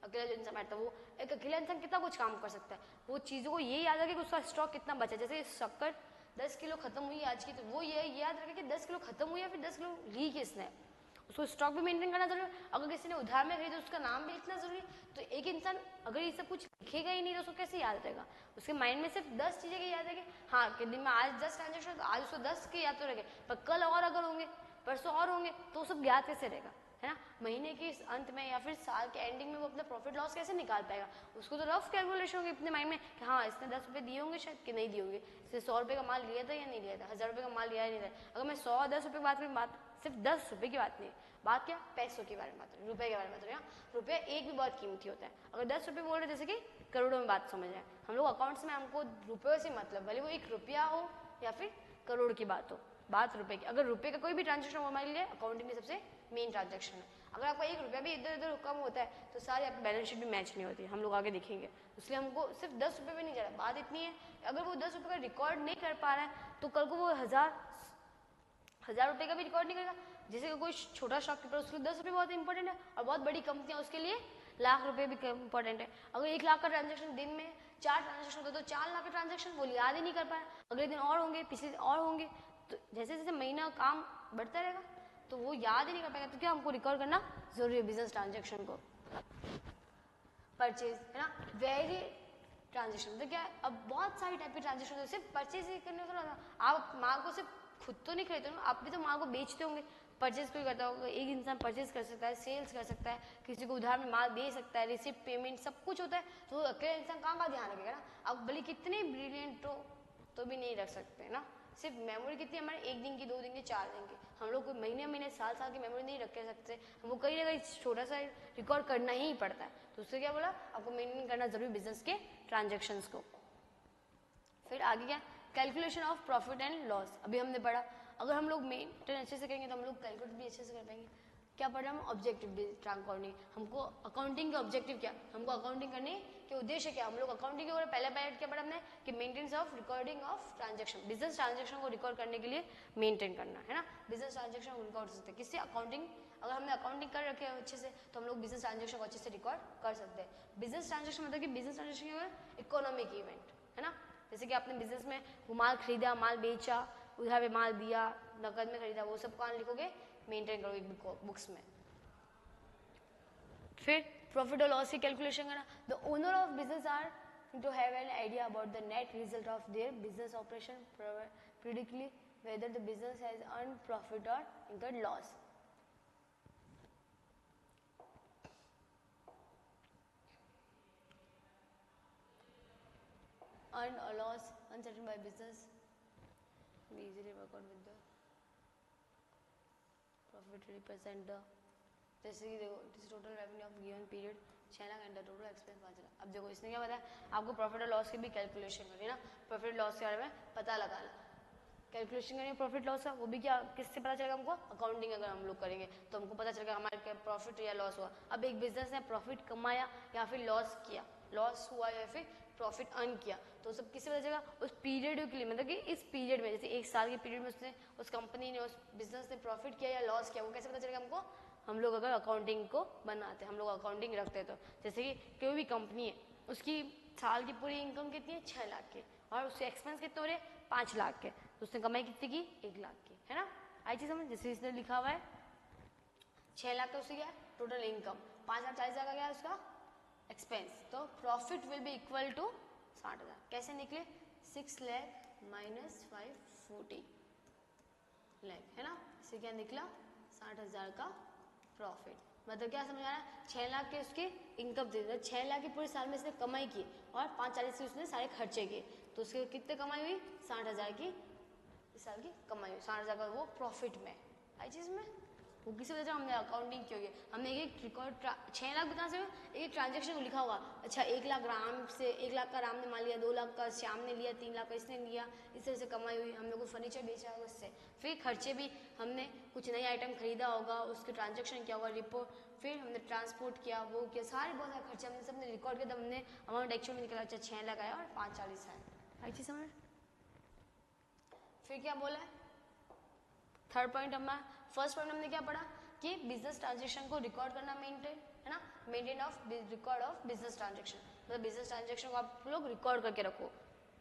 अकेला जो इंसान बैठता है, वो एक अकेला इंसान कितना कुछ काम कर सकता है, वो चीज़ों को ये याद रखे कि उसका स्टॉक कितना बचा, जैसे शक्कर 10 किलो खत्म हुई आज की, तो वो ये याद रखे कि 10 किलो खत्म हुई या फिर 10 किलो ली किसने, उसको स्टॉक भी मेंटेन करना जरूरी है। अगर किसी ने उधार में खरीदा तो उसका नाम भी लिखना जरूरी है। तो एक इंसान अगर ये सब कुछ लिखेगा ही नहीं तो उसको कैसे याद रहेगा, उसके माइंड में सिर्फ 10 चीज़ें की याद रहेगी, हाँ कि दिन में आज 10 ट्रांजेक्शन, तो आज उसको 10 के याद तो रखे, पर कल और अगर होंगे, परसों और होंगे, तो सब याद कैसे रहेगा, है ना। महीने के अंत में या फिर साल के एंडिंग में वो अपना प्रॉफिट लॉस कैसे निकाल पाएगा, उसको तो रफ कैलकुलेशन होगी अपने माइंड में कि हाँ इसने 10 रुपये दिए होंगे शायद कि नहीं दिए होंगे, इसने 100 रुपये का माल लिया था या नहीं लिया था, 1000 रुपये का माल लिया या नहीं लिया। अगर मैं 100-10 रुपये की बात करूँ, बात सिर्फ 10 रुपये की बात नहीं, बात क्या, पैसों के बारे में बात करें, रुपये के बारे में बात करें। रुपये एक भी बहुत कीमती होता है, अगर 10 रुपये बोल रहे जैसे कि करोड़ों में बात समझ आए, हम लोग अकाउंट्स में हमको रुपये से मतलब, भले वो 1 रुपया हो या फिर करोड़ की बात हो, बात रुपये की। अगर रुपये का कोई भी ट्रांजेक्शन हो हमारे लिए अकाउंटिंग में सबसे मेन ट्रांजेक्शन है। अगर आपका 1 रुपया भी इधर उधर कम होता है तो सारी आपकी बैलेंस शीट भी मैच नहीं होती, हम लोग आगे देखेंगे। इसलिए हमको सिर्फ 10 रुपये में नहीं जा रहा, बात इतनी है अगर वो 10 रुपये का रिकॉर्ड नहीं कर पा रहा है तो कल को वो हजार रुपये का भी रिकॉर्ड नहीं करेगा। जैसे कि कोई छोटा शॉपकीपर, उसके लिए 10 रुपये बहुत इंपॉर्टेंट है, और बहुत बड़ी कंपनियां उसके लिए लाख रुपए भी इंपॉर्टेंट है। अगर 1 लाख का ट्रांजेक्शन दिन में 4 ट्रांजेक्शन होता है तो 4 लाख का ट्रांजेक्शन वो याद ही नहीं कर पाया, अगले दिन और होंगे, पिछले दिन और होंगे, तो जैसे जैसे महीना काम बढ़ता रहेगा तो वो याद ही नहीं कर पाएगा। तो क्या हमको रिकॉर्ड करना जरूरी है बिजनेस ट्रांजेक्शन को। परचेज है ना, वेरी ट्रांजेक्शन तो क्या है, अब बहुत सारी टाइप के ट्रांजेक्शन होते हैं, सिर्फ परचेज ही करने का। आप माल को सिर्फ खुद तो नहीं खरीदते हो, आप भी तो माल को बेचते होंगे, परचेज कोई करता होगा, एक इंसान परचेज कर सकता है, सेल्स कर सकता है, किसी को उधार में माल दे सकता है, रिसिप्ट पेमेंट सब कुछ होता है, तो अकेले इंसान कहाँ का ध्यान रखेगा ना। अब भले कितने ब्रिलियंट हो तो भी नहीं रख सकते ना, सिर्फ मेमोरी कितनी हमारे 1 दिन की, 2 दिन की, 4 दिन की, हम लोग कोई महीने साल की मेमोरी नहीं रख सकते, हमको कहीं ना कहीं छोटा सा रिकॉर्ड करना ही पड़ता है। तो उससे क्या बोला, आपको मेंटेन करना जरूरी बिजनेस के ट्रांजेक्शन्स को। फिर आगे क्या, calculation of profit and loss, अभी हमने पढ़ा। अगर हम लोग मेंटेन अच्छे से करेंगे तो हम लोग कैलकुलेट भी अच्छे से कर पाएंगे। क्या पढ़ रहे हैं हम? Objective accounting. हमको अकाउंटिंग के ऑब्जेक्टिव क्या, हमको अकाउंटिंग करने के उद्देश्य क्या, हम लोग अकाउंटिंग के पहले पार्ट क्या पढ़ा हमने कि maintenance of recording of transaction, business transaction को रिकॉर्ड करने के लिए मेंटेन करना है ना, बिजनेस ट्रांजैक्शन को रिकॉर्ड सकते हैं किससे? अकाउंटिंग। अगर हमने अकाउंटिंग कर रखे है अच्छे से तो हम लोग बिजनेस ट्रांजैक्शन को अच्छे से रिकॉर्ड कर सकते हैं। बिजनेस ट्रांजैक्शन मतलब कि बिजनेस ट्रांजैक्शन इकोनॉमिक इवेंट है ना, जैसे कि आपने बिजनेस में वो माल खरीदा, माल बेचा, उधार पे माल दिया, नकद में खरीदा, वो सब कहाँ लिखोगे? मेंटेन करोगे बुक्स में। फिर प्रॉफिट और लॉस की कैलकुलेशन करना। The owner of business are to have an idea about the net result of their business operation, predictably whether the business has earned profit or incurred loss. Earned or loss uncertain by business, we easily work out with the profit represent the, जैसे कि देखो it is total revenue of given period 6 lakh and total expense 5 lakh. अब देखो इसने क्या बताया आपको? Profit और लॉस की भी कैलकुलेशन करनी है ना, प्रॉफिट लॉस के बारे में पता लगाना, कैलकुलेशन करेंगे प्रॉफिट लॉस का, वो भी क्या किससे पता चलेगा हमको? अकाउंटिंग अगर हम लोग करेंगे तो हमको पता चलेगा हमारे क्या प्रॉफिट या लॉस हुआ। अब एक बिजनेस ने प्रॉफिट कमाया या फिर लॉस किया, लॉस हुआ या फिर प्रॉफिट अर्न किया, तो सब किससे पता चलेगा? उस पीरियड के लिए, मतलब कि इस पीरियड में, जैसे 1 साल के पीरियड में उसने, उस कंपनी ने, उस बिजनेस ने प्रॉफिट किया या लॉस किया, वो कैसे पता चलेगा हमको? हम लोग अगर अकाउंटिंग को बनाते हैं, हम लोग अकाउंटिंग रखते हैं तो, जैसे कि कोई भी कंपनी है उसकी साल की पूरी इनकम कितनी है? 6 लाख की, और उसके एक्सपेंस कितने हो रहे हैं? 5 लाख के, तो उसने कमाई कितनी की? 1 लाख की, है ना। आई चीज समझ? जैसे इसने लिखा हुआ है 6 लाख का उससे क्या है? टोटल इनकम, 5,40,000 का क्या है उसका? एक्सपेंस, तो profit will be equal to 60,000। कैसे निकले? 6 लाख माइनस 540 लाख, है ना। इससे क्या निकला? 60,000 का प्रॉफिट। मतलब क्या समझ आ रहा है? 6 लाख के उसके इनकम थे, 6 लाख की पूरे साल में इसने कमाई की और 540 से उसने सारे खर्चे किए, तो उसके कितने कमाई हुई? 60,000 की इस साल की कमाई हुई, 60,000 का वो प्रॉफिट में। आई चीज में वो किसी वजह से हमने अकाउंटिंग की होगी, हमने एक रिकॉर्ड 6 लाख बता से एक ट्रांजेक्शन को लिखा होगा, अच्छा 1 लाख राम से, 1 लाख का राम ने मान लिया, 2 लाख का श्याम ने लिया, 3 लाख का इसने लिया, इस तरह से कमाई हुई। हम लोग को फर्नीचर बेचा होगा उससे, फिर खर्चे भी हमने कुछ नई आइटम खरीदा होगा, उसके ट्रांजेक्शन किया होगा, रिपोर्ट, फिर हमने ट्रांसपोर्ट किया, वो किया, सारे बहुत सारे खर्चे हमने सबने रिकॉर्ड किया, तब हमने अमाउंट एक्चुअल में निकला, अच्छा 6 लाख आया और 540 आया। आई चीज समझ? फिर क्या बोला है? थर्ड पॉइंट हमारा, फर्स्ट पॉइंट हमने क्या पढ़ा कि बिजनेस ट्रांजेक्शन को रिकॉर्ड करना, मेंटेन, है ना, maintain of record of business transaction, मतलब बिजनेस ट्रांजेक्शन को आप लोग रिकॉर्ड करके रखो,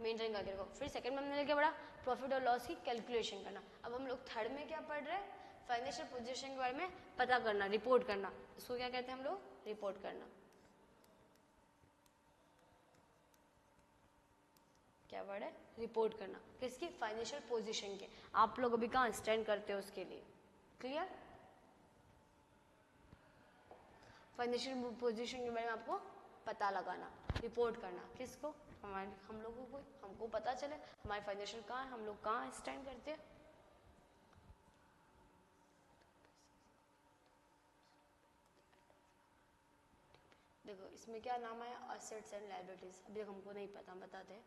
मेंटेन करके रखो। फिर सेकंड में हमने क्या पढ़ा? प्रॉफिट और लॉस की कैलकुलेशन करना। अब हम लोग थर्ड में क्या पढ़ रहे हैं? फाइनेंशियल पोजीशन के बारे में पता करना, रिपोर्ट करना। इसको क्या कहते हैं हम लोग? रिपोर्ट करना। क्या वर्ड है? रिपोर्ट करना। किसकी? फाइनेंशियल पोजीशन के। आप लोग अभी कहाँ स्टैंड करते हो उसके लिए, क्लियर? फाइनेंशियल पोजीशन के बारे में आपको पता लगाना, रिपोर्ट करना, किसको? हम लोगों को, हमको पता चले हमारे फाइनेंशियल कहाँ है, हम लोग कहाँ स्टैंड करते हैं। देखो इसमें क्या नाम है? Assets and liabilities. अभी हमको नहीं पता, हम बताते हैं।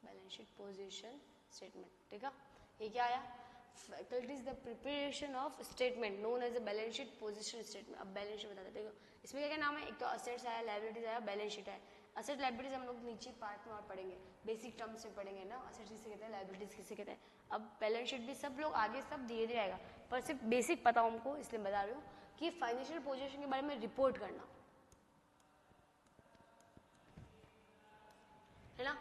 बैलेंस शीट पोजीशन स्टेटमेंट, ठीक है। ये क्या आया? Faculties the preparation of statement known as a balance sheet position statement. अब बैलेंस शीट बताते देखो इसमें क्या क्या नाम है? एक तो असेट्स आया, लायबिलिटीज आया, बैलेंस शीट है। असेट लायबिलिटीज हम लोग नीचे पार्ट में और पढ़ेंगे, बेसिक टर्म्स में पढ़ेंगे ना, असेट्स किसे कहते हैं, लायबिलिटीज किसे कहते हैं। अब बैलेंस शीट भी सब लोग आगे सब धीरे धीरे आएगा, पर सिर्फ बेसिक पता हो हमको, इसलिए बता रही हूँ कि फाइनेंशियल पोजीशन के बारे में रिपोर्ट करना, है ना।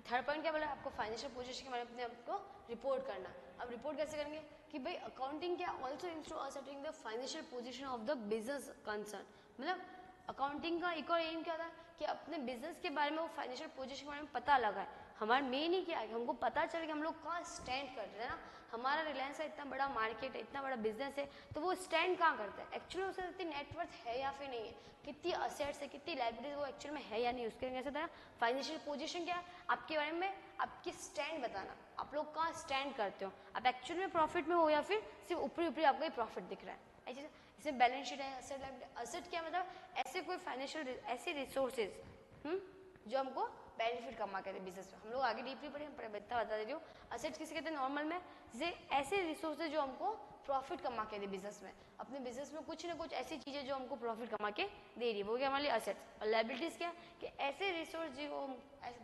थर्ड पॉइंट क्या बोला आपको? फाइनेंशियल पोजीशन के बारे में अपने आपको रिपोर्ट करना। अब रिपोर्ट कैसे करेंगे कि भाई अकाउंटिंग क्या also aims to asserting the financial position of the business concern. मतलब अकाउंटिंग का एक और एम क्या था कि अपने बिजनेस के बारे में, वो फाइनेंशियल पोजीशन के बारे में पता लगाए। हमारा मेन ही क्या है कि हमको पता चले कि हम लोग कहाँ स्टैंड कर रहे हैं ना। हमारा रिलायंस है, इतना बड़ा मार्केट है, इतना बड़ा बिजनेस है, तो वो स्टैंड कहाँ करता है, एक्चुअली उससे कितनी नेटवर्थ है या फिर नहीं है, कितनी असेट्स है, कितनी लाइबिलिटीज वो एक्चुअल में है या नहीं, उसके कैसे था। फाइनेंशियल पोजीशन क्या है? आपके बारे में आपकी स्टैंड बताना, आप लोग कहाँ स्टैंड करते हो, आप एक्चुअल में प्रॉफिट में हो या फिर सिर्फ ऊपरी ऊपरी आपको प्रॉफिट दिख रहा है। ऐसे इसमें बैलेंस शीट है, असेट लाइबिलिटी। असेट क्या मतलब? ऐसे कोई फाइनेंशियल ऐसे रिसोर्सेज जो हमको बेनिफिट कमा के दे बिजनेस में। हम लोग आगे डीपली पढ़े, बता दे रही हूँ। असेट्स किसे कहते हैं नॉर्मल में, जैसे ऐसे रिसोर्सेज जो हमको प्रॉफिट कमा के दे बिजनेस में। अपने बिजनेस में कुछ ना कुछ ऐसी चीजें जो हमको प्रॉफिट कमा के दे रही है, वो क्या हमारे लिए असेट्स। और लाइबिलिटीज क्या, कि ऐसे रिसोर्स जो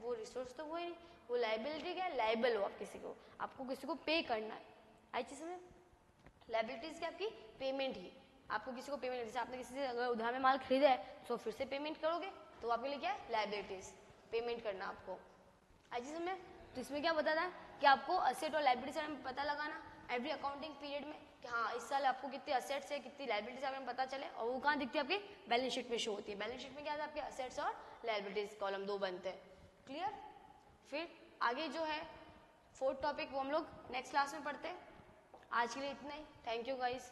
वो रिसोर्स तो वो ही नहीं, वो लाइबिलिटी क्या है, लाइबल हो आप किसी को, आपको किसी को पे करना है। आई चीज में लाइबिलिटीज क्या, आपकी पेमेंट ही, आपको किसी को पेमेंट, जैसे आपने किसी से अगर उधार में माल खरीदा है तो फिर से पेमेंट करोगे, तो आपके लिए क्या है, लाइबिलिटीज, पेमेंट करना आपको। आई चीज में तो इसमें क्या बताना है कि आपको असेट और लाइबिलिटी में पता लगाना एवरी अकाउंटिंग पीरियड में, कि हाँ इस साल आपको कितने असेट्स है, कितनी लाइबिलिटीज आपको पता चले, और वो कहाँ दिखती है, आपके बैलेंस शीट में शो होती है। बैलेंस शीट में क्या है, आपके असेट्स और लाइबिलिटीज कॉलम 2 बनते हैं। क्लियर। फिर आगे जो है 4th टॉपिक वो हम लोग नेक्स्ट क्लास में पढ़ते हैं। आज के लिए इतना ही। Thank you guys.